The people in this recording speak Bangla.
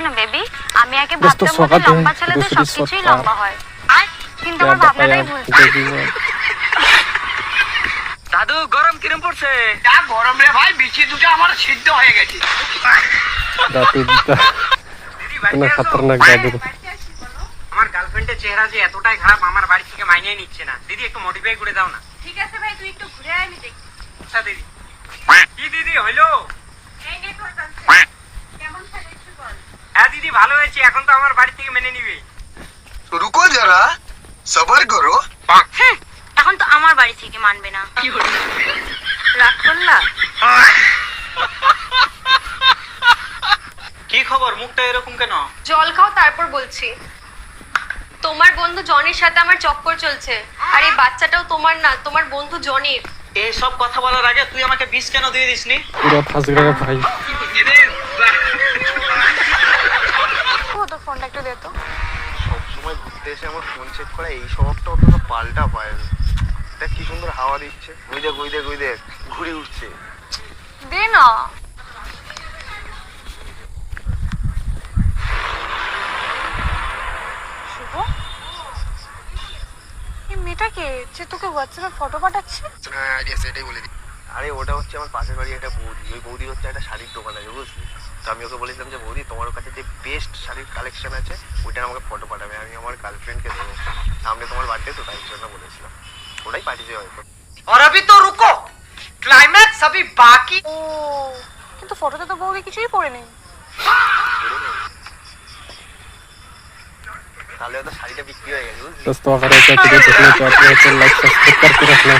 না বেবি, আমি আগে ভাবতাম যে লম্বা ছেলেদের সবকিছুই লম্বা হয়, কিন্তু আমার ভাবনাটাই ভুল। দাদু গরম কিরম পড়ছে? যা গরম রে ভাই, বিচি দুটো আমার সিদ্ধ হয়ে গেছে। দাদু না খতরনাক দাদু। আমার গার্লফ্রেন্ডের চেহারা যে এতটাই খারাপ, আমার বাড়ি থেকে মাইনে নিচ্ছে না। দিদি একটু মডিফাই করে দাও না। ঠিক আছে ভাই, তুই একটু ঘুরে আয়, আমি দেখি। আচ্ছা দিদি। কি দিদি হইলো? এই নে তোর কাছে। কেমন সাজাইছিস বল? হ্যাঁ দিদি ভালো হয়েছে, এখন তো আমার বাড়ি থেকে মেনে নিবে। रुको जरा सबर करो। এখন তো আমার বাড়ি থেকে মানবে না। রাগ করলা? কি খবর, মুখটা এরকম কেন? জল খাও তারপর বলছি। তোমার বন্ধু জনির সাথে আমার চক্কর চলছে, আর এই বাচ্চাটাও তোমার না, তোমার বন্ধু জনির। এই সব কথা বলার আগে তুই আমাকে বিষ কেন দিয়ে দিসনি? পুরো ফাঁস গেল ভাই। ও তোর ফোনটা একটু দে তো। সবসময় ঘুরতে এসে আমার ফোন চেক করা, এই স্বভাবটা অন্তত পাল্টা পায় না। দেখ কি সুন্দর হাওয়া দিচ্ছে, ওই দেখ ঘুরে উঠছে। দে না। শুভ, এই মেয়েটা কে যে তোকে হোয়াটসঅ্যাপে ফটো পাঠাচ্ছে? হ্যাঁ সেটাই বলে দিই। আরে ওটা হচ্ছে আমার পাশের বাড়ি একটা বৌদি। ওই বৌদি হচ্ছে একটা শাড়ির দোকান আছে, বুঝলি? তো আমি ওকে বলেছিলাম যে বৌদি, তোমার কাছে যে বেস্ট শাড়ির কালেকশন আছে ওইটার আমাকে ফটো পাঠাবে, আমি আমার গার্লফ্রেন্ডকে দেবো। সামনে তোমার বার্থডে, তো তাই জন্য বলেছিলাম। ওটাই পাঠিয়েছে হয়তো। और अभी तो रुको, क्लाइमैक्स अभी बाकी। ও, কিন্তু ফটোতে তো বৌদি কিছুই পরে নেই। তাহলে হয়তো শাড়িটা বিক্রি হয়ে গেছে, বুঝলি? दोस्तों अगर ऐसा वीडियो देखना चाहते हैं तो लाइक सब्सक्राइब करके रखना।